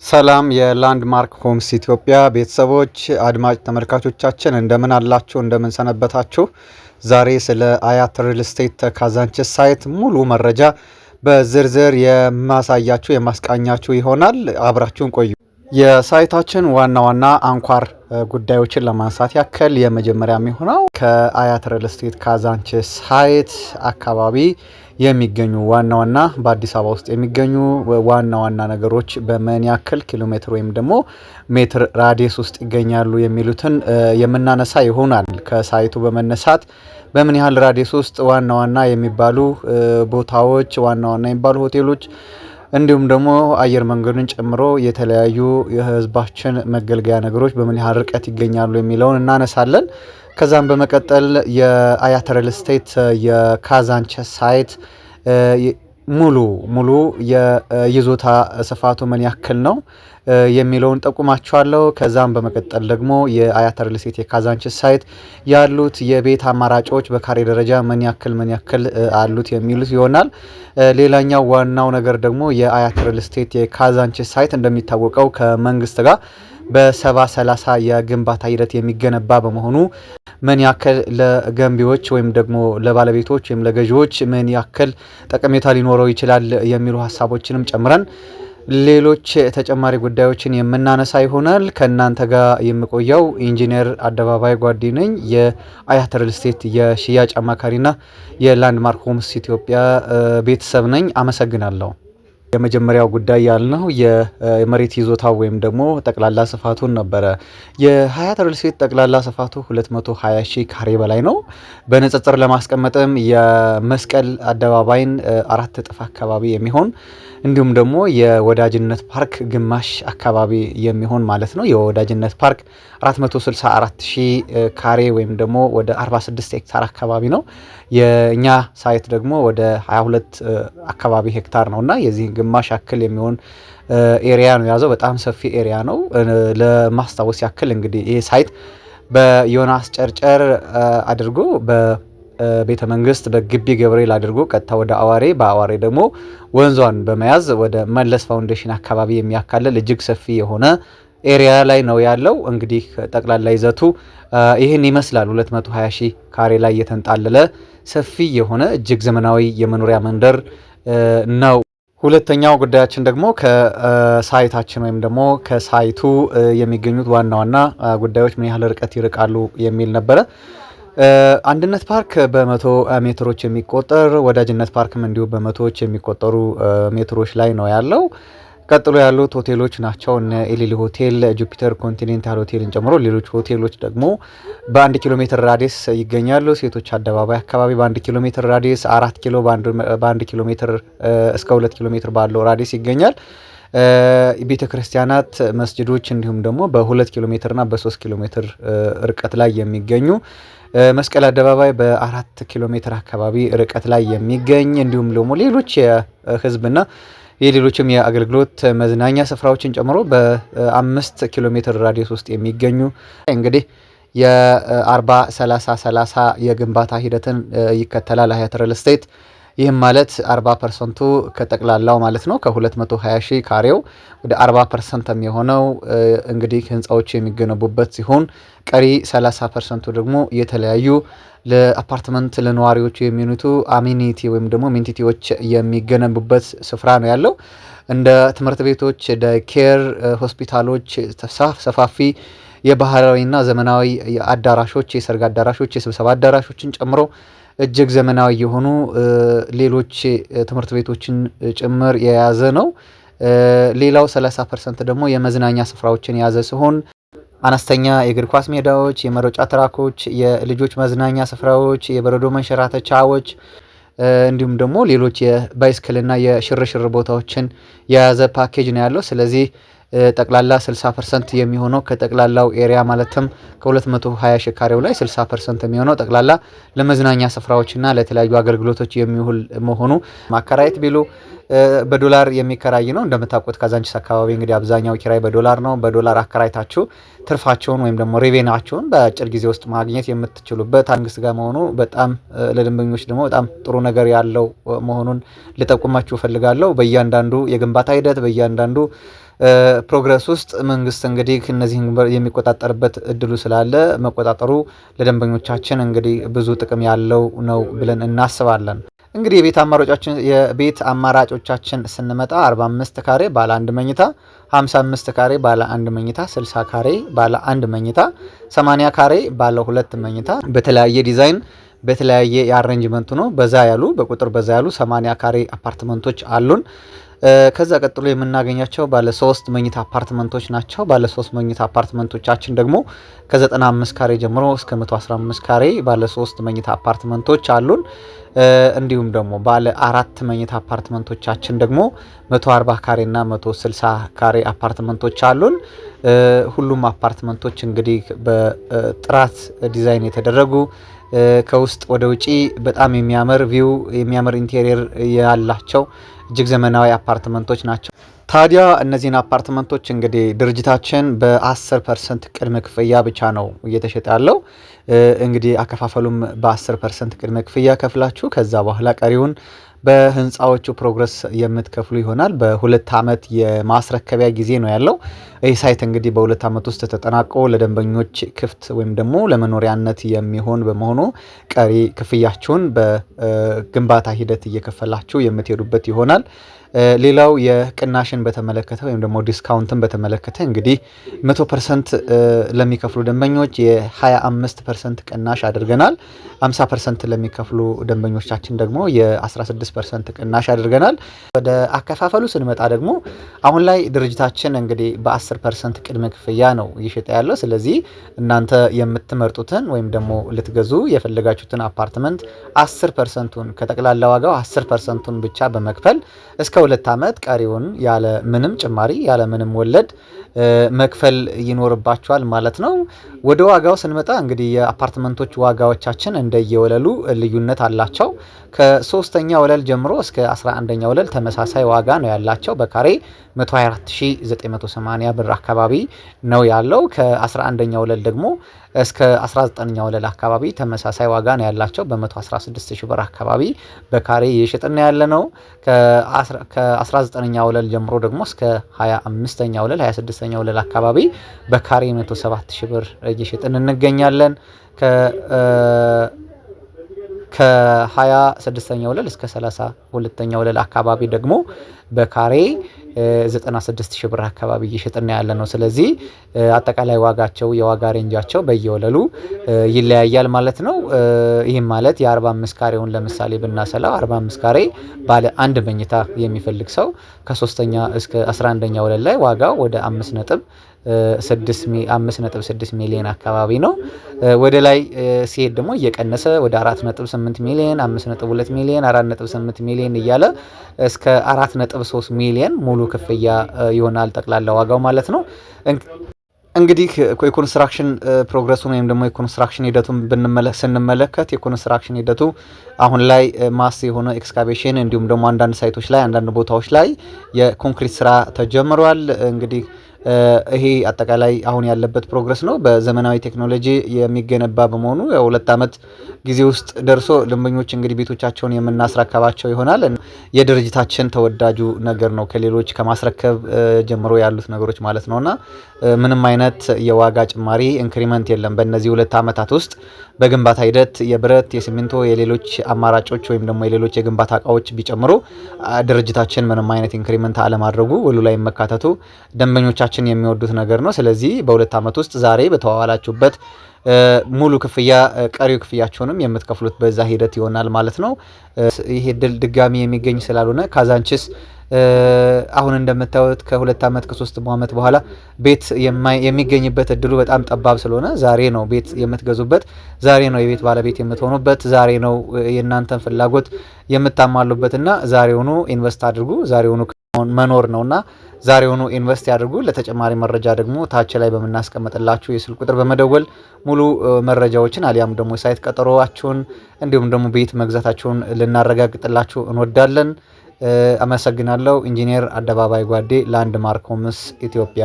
ሰላም የላንድማርክ ሆምስ ኢትዮጵያ ቤተሰቦች አድማጭ ተመልካቾቻችን እንደምን አላችሁ እንደምን ሰነበታችሁ። ዛሬ ስለ አያት ሪል ስቴት ካዛንቺስ ሳይት ሙሉ መረጃ በዝርዝር የማሳያችሁ የማስቃኛችሁ ይሆናል። አብራችሁን ቆዩ። የሳይታችን ዋና ዋና አንኳር ጉዳዮችን ለማንሳት ያክል የመጀመሪያ የሚሆነው ከአያት ሪል ስቴት ካዛንቺስ ሳይት አካባቢ የሚገኙ ዋና ዋና በአዲስ አበባ ውስጥ የሚገኙ ዋና ዋና ነገሮች በምን ያክል ኪሎ ሜትር ወይም ደግሞ ሜትር ራዲየስ ውስጥ ይገኛሉ የሚሉትን የምናነሳ ይሆናል። ከሳይቱ በመነሳት በምን ያህል ራዲየስ ውስጥ ዋና ዋና የሚባሉ ቦታዎች፣ ዋና ዋና የሚባሉ ሆቴሎች እንዲሁም ደግሞ አየር መንገዱን ጨምሮ የተለያዩ የህዝባችን መገልገያ ነገሮች በምን ያህል ርቀት ይገኛሉ የሚለውን እናነሳለን። ከዛም በመቀጠል የአያት ሪል ስቴት የካዛንቺስ ሳይት ሙሉ የይዞታ ስፋቱ ምን ያክል ነው የሚለውን ጠቁማችኋለሁ። ከዛም በመቀጠል ደግሞ የአያት ሪል ስቴት የካዛንቺስ ሳይት ያሉት የቤት አማራጮች በካሬ ደረጃ ምን ያክል አሉት የሚሉት ይሆናል። ሌላኛው ዋናው ነገር ደግሞ የአያት ሪል ስቴት የካዛንቺስ ሳይት እንደሚታወቀው ከመንግስት ጋር በ70/30 የግንባታ ሂደት የሚገነባ በመሆኑ ምን ያክል ለገንቢዎች ወይም ደግሞ ለባለቤቶች ወይም ለገዢዎች ምን ያክል ጠቀሜታ ሊኖረው ይችላል የሚሉ ሀሳቦችንም ጨምረን ሌሎች ተጨማሪ ጉዳዮችን የምናነሳ ይሆናል። ከእናንተ ጋር የምቆየው ኢንጂነር አደባባይ ጓዲ ነኝ። የአያት ሪል ስቴት የሽያጭ አማካሪና የላንድማርክ ሆምስ ኢትዮጵያ ቤተሰብ ነኝ። አመሰግናለሁ። የመጀመሪያው ጉዳይ ያልነው የመሬት ይዞታው ወይም ደግሞ ጠቅላላ ስፋቱን ነበረ። የአያት ሪል ስቴት ጠቅላላ ስፋቱ 220 ሺህ ካሬ በላይ ነው። በንጽጽር ለማስቀመጥም የመስቀል አደባባይን 4 እጥፍ አካባቢ የሚሆን እንዲሁም ደግሞ የወዳጅነት ፓርክ ግማሽ አካባቢ የሚሆን ማለት ነው። የወዳጅነት ፓርክ 464 ሺህ ካሬ ወይም ደግሞ ወደ 46 ሄክታር አካባቢ ነው። የኛ ሳይት ደግሞ ወደ 22 አካባቢ ሄክታር ነውና የዚህ ግማሽ ያክል የሚሆን ኤሪያ ነው ያዘው። በጣም ሰፊ ኤሪያ ነው። ለማስታወስ ያክል እንግዲህ ይሄ ሳይት በዮናስ ጨርጨር አድርጎ ቤተ መንግስት በግቢ ገብርኤል አድርጎ ቀጥታ ወደ አዋሬ በአዋሬ ደግሞ ወንዟን በመያዝ ወደ መለስ ፋውንዴሽን አካባቢ የሚያካልል እጅግ ሰፊ የሆነ ኤሪያ ላይ ነው ያለው። እንግዲህ ጠቅላላ ይዘቱ ይህን ይመስላል። 220 ሺህ ካሬ ላይ የተንጣለለ ሰፊ የሆነ እጅግ ዘመናዊ የመኖሪያ መንደር ነው። ሁለተኛው ጉዳያችን ደግሞ ከሳይታችን ወይም ደግሞ ከሳይቱ የሚገኙት ዋና ዋና ጉዳዮች ምን ያህል ርቀት ይርቃሉ የሚል ነበረ። አንድነት ፓርክ በ100 ሜትሮች የሚቆጠር ወዳጅነት ፓርክም እንዲሁ በመቶዎች የሚቆጠሩ ሜትሮች ላይ ነው ያለው። ቀጥሎ ያሉት ሆቴሎች ናቸው። እነ ኤሊሊ ሆቴል፣ ጁፒተር ኮንቲኔንታል ሆቴልን ጨምሮ ሌሎች ሆቴሎች ደግሞ በ1 ኪሎ ሜትር ራዲየስ ይገኛሉ። ሴቶች አደባባይ አካባቢ በ1 ኪሎ ሜትር ራዲየስ፣ 4 ኪሎ በ1 ኪሎ ሜትር እስከ 2 ኪሎ ሜትር ባለው ራዲየስ ይገኛል። ቤተ ክርስቲያናት፣ መስጂዶች እንዲሁም ደግሞ በ2 ኪሎ ሜትርና በ3 ኪሎ ሜትር ርቀት ላይ የሚገኙ መስቀል አደባባይ በ4 ኪሎ ሜትር አካባቢ ርቀት ላይ የሚገኝ እንዲሁም ደግሞ ሌሎች የህዝብና የሌሎችም የአገልግሎት መዝናኛ ስፍራዎችን ጨምሮ በ5 ኪሎ ሜትር ራዲየስ ውስጥ የሚገኙ እንግዲህ የ40/30/30 የግንባታ ሂደትን ይከተላል አያት ሪል ስቴት። ይህም ማለት 40% ከጠቅላላው ማለት ነው። ከ220 ሺህ ካሬው ወደ 40% የሚሆነው እንግዲህ ህንፃዎች የሚገነቡበት ሲሆን ቀሪ 30% ደግሞ የተለያዩ ለአፓርትመንት ለነዋሪዎቹ የሚሆኑት አሚኒቲ ወይም ደግሞ ሚኒቲዎች የሚገነቡበት ስፍራ ነው ያለው። እንደ ትምህርት ቤቶች፣ ኬር ሆስፒታሎች፣ ሰፋፊ የባህላዊና ዘመናዊ አዳራሾች፣ የሰርግ አዳራሾች፣ የስብሰባ አዳራሾችን ጨምሮ እጅግ ዘመናዊ የሆኑ ሌሎች ትምህርት ቤቶችን ጭምር የያዘ ነው። ሌላው 30% ደግሞ የመዝናኛ ስፍራዎችን የያዘ ሲሆን አነስተኛ የእግር ኳስ ሜዳዎች፣ የመሮጫ ትራኮች፣ የልጆች መዝናኛ ስፍራዎች፣ የበረዶ መንሸራተቻዎች እንዲሁም ደግሞ ሌሎች የባይስክልና የሽርሽር ቦታዎችን የያዘ ፓኬጅ ነው ያለው። ስለዚህ ጠቅላላ 60% የሚሆነው ከጠቅላላው ኤሪያ ማለትም ከ220 ሺህ ካሬው ላይ 60% የሚሆነው ጠቅላላ ለመዝናኛ ስፍራዎችና ለተለያዩ አገልግሎቶች የሚውል መሆኑ ማከራየት ቢሉ በዶላር የሚከራይ ነው። እንደምታውቁት ካዛንቺስ አካባቢ እንግዲህ አብዛኛው ኪራይ በዶላር ነው። በዶላር አከራይታችሁ ትርፋቸውን ወይም ደግሞ ሬቬናቸውን በአጭር ጊዜ ውስጥ ማግኘት የምትችሉበት መንግስት ጋር መሆኑ በጣም ለደንበኞች ደግሞ በጣም ጥሩ ነገር ያለው መሆኑን ልጠቁማችሁ እፈልጋለሁ። በእያንዳንዱ የግንባታ ሂደት በእያንዳንዱ ፕሮግረስ ውስጥ መንግስት እንግዲህ እነዚህን የሚቆጣጠርበት እድሉ ስላለ መቆጣጠሩ ለደንበኞቻችን እንግዲህ ብዙ ጥቅም ያለው ነው ብለን እናስባለን። እንግዲህ የቤት አማራጮቻችን ስንመጣ 45 ካሬ ባለ 1 መኝታ፣ 55 ካሬ ባለ 1 መኝታ፣ 60 ካሬ ባለ 1 መኝታ፣ 80 ካሬ ባለ 2 መኝታ በተለያየ ዲዛይን በተለያየ የአሬንጅመንቱ ነው። በቁጥር በዛ ያሉ 80 ካሬ አፓርትመንቶች አሉን። ከዛ ቀጥሎ የምናገኛቸው ባለ 3 መኝታ አፓርትመንቶች ናቸው። ባለ 3 መኝታ አፓርትመንቶቻችን ደግሞ ከ95 ካሬ ጀምሮ እስከ 115 ካሬ ባለ 3 መኝታ አፓርትመንቶች አሉን። እንዲሁም ደግሞ ባለ 4 መኝታ አፓርትመንቶቻችን ደግሞ 140 ካሬ እና 160 ካሬ አፓርትመንቶች አሉን። ሁሉም አፓርትመንቶች እንግዲህ በጥራት ዲዛይን የተደረጉ ከውስጥ ወደ ውጪ በጣም የሚያምር ቪው የሚያምር ኢንቴሪየር ያላቸው እጅግ ዘመናዊ አፓርትመንቶች ናቸው። ታዲያ እነዚህን አፓርትመንቶች እንግዲህ ድርጅታችን በ10% ቅድመ ክፍያ ብቻ ነው እየተሸጠ ያለው። እንግዲህ አከፋፈሉም በ10% ቅድመ ክፍያ ከፍላችሁ ከዛ በኋላ ቀሪውን በህንፃዎቹ ፕሮግረስ የምትከፍሉ ይሆናል። በ2 ዓመት የማስረከቢያ ጊዜ ነው ያለው። ይህ ሳይት እንግዲህ በ2 ዓመት ውስጥ ተጠናቆ ለደንበኞች ክፍት ወይም ደግሞ ለመኖሪያነት የሚሆን በመሆኑ ቀሪ ክፍያችሁን በግንባታ ሂደት እየከፈላችሁ የምትሄዱበት ይሆናል። ሌላው የቅናሽን በተመለከተ ወይም ደግሞ ዲስካውንትን በተመለከተ እንግዲህ 100% ለሚከፍሉ ደንበኞች የ25% ቅናሽ አድርገናል። 50% ለሚከፍሉ ደንበኞቻችን ደግሞ የ16% ቅናሽ አድርገናል። ወደ አከፋፈሉ ስንመጣ ደግሞ አሁን ላይ ድርጅታችን እንግዲህ በ10% ቅድመ ክፍያ ነው እየሸጠ ያለው። ስለዚህ እናንተ የምትመርጡትን ወይም ደግሞ ልትገዙ የፈለጋችሁትን አፓርትመንት 10%ቱን ከጠቅላላ ዋጋው 10%ቱን ብቻ በመክፈል እስከ 2 ዓመት ቀሪውን ያለ ምንም ጭማሪ ያለ ምንም ወለድ መክፈል ይኖርባቸዋል ማለት ነው። ወደ ዋጋው ስንመጣ እንግዲህ የአፓርትመንቶች ዋጋዎቻችን እንደየወለሉ ልዩነት አላቸው። ከ3ኛ ወለል ጀምሮ እስከ 11ኛ ወለል ተመሳሳይ ዋጋ ነው ያላቸው። በካሬ 124980 ብር አካባቢ ነው ያለው። ከ11ኛ ወለል ደግሞ እስከ 19ኛ ወለል አካባቢ ተመሳሳይ ዋጋ ነው ያላቸው። በ116000 ብር አካባቢ በካሬ እየሸጥን ያለ ነው። ከ19ኛ ወለል ጀምሮ ደግሞ እስከ 25ኛ ወለል 26ኛ ወለል አካባቢ በካሬ 107000 ብር እየሸጥን እንገኛለን። ከ26ኛ ወለል እስከ 32ኛ ወለል አካባቢ ደግሞ በካሬ 96000 ብር አካባቢ እየሸጥን ያለ ነው። ስለዚህ አጠቃላይ ዋጋቸው የዋጋ ሬንጃቸው በየወለሉ ይለያያል ማለት ነው። ይህም ማለት የ45 ካሬውን ለምሳሌ ብናሰላው 45 ካሬ ባለ 1 መኝታ የሚፈልግ ሰው ከ3ኛ እስከ 11ኛ ወለል ላይ ዋጋው ወደ 5.6 ሚሊዮን አካባቢ ነው። ወደ ላይ ሲሄድ ደግሞ እየቀነሰ ወደ 4.8 ሚሊዮን፣ 5.2 ሚሊዮን፣ 4.8 ሚሊዮን እያለ እስከ 4.3 ሚሊዮን ሙሉ ክፍያ ይሆናል ጠቅላላ ዋጋው ማለት ነው። እንግዲህ የኮንስትራክሽን ፕሮግረሱን ወይም ደግሞ የኮንስትራክሽን ሂደቱን ስንመለከት የኮንስትራክሽን ሂደቱ አሁን ላይ ማስ የሆነ ኤክስካቬሽን እንዲሁም ደግሞ አንዳንድ ሳይቶች ላይ አንዳንድ ቦታዎች ላይ የኮንክሪት ስራ ተጀምሯል። እንግዲህ ይሄ አጠቃላይ አሁን ያለበት ፕሮግረስ ነው። በዘመናዊ ቴክኖሎጂ የሚገነባ በመሆኑ የ2 ዓመት ጊዜ ውስጥ ደርሶ ደንበኞች እንግዲህ ቤቶቻቸውን የምናስረከባቸው ይሆናል። የድርጅታችን ተወዳጁ ነገር ነው ከሌሎች ከማስረከብ ጀምሮ ያሉት ነገሮች ማለት ነውና ምንም አይነት የዋጋ ጭማሪ ኢንክሪመንት የለም። በእነዚህ 2 ዓመታት ውስጥ በግንባታ ሂደት የብረት፣ የሲሚንቶ፣ የሌሎች አማራጮች ወይም ደግሞ የሌሎች የግንባታ እቃዎች ቢጨምሩ ድርጅታችን ምንም አይነት ኢንክሪመንት አለማድረጉ ውሉ ላይ መካተቱ ደንበኞቻችን የሚወዱት ነገር ነው። ስለዚህ በ2 ዓመት ውስጥ ዛሬ በተዋዋላችሁበት ሙሉ ክፍያ ቀሪው ክፍያቸውንም የምትከፍሉት በዛ ሂደት ይሆናል ማለት ነው። ይሄ ድጋሚ የሚገኝ ስላልሆነ ካዛንቺስ አሁን እንደምታዩት ከ2 ዓመት ከ3 ዓመት በኋላ ቤት የሚገኝበት እድሉ በጣም ጠባብ ስለሆነ ዛሬ ነው ቤት የምትገዙበት፣ ዛሬ ነው የቤት ባለቤት የምትሆኑበት፣ ዛሬ ነው የእናንተን ፍላጎት የምታማሉበትና ዛሬውኑ ኢንቨስት አድርጉ። ዛሬውኑ መኖር ነውና ዛሬውኑ ኢንቨስት ያድርጉ። ለተጨማሪ መረጃ ደግሞ ታች ላይ በምናስቀምጥላችሁ የስልክ ቁጥር በመደወል ሙሉ መረጃዎችን አሊያም ደግሞ ሳይት ቀጠሮአችሁን እንዲሁም ደግሞ ቤት መግዛታችሁን ልናረጋግጥላችሁ እንወዳለን። አመሰግናለሁ። ኢንጂነር አደባባይ ጓዴ ላንድ ማርክ ሆምስ ኢትዮጵያ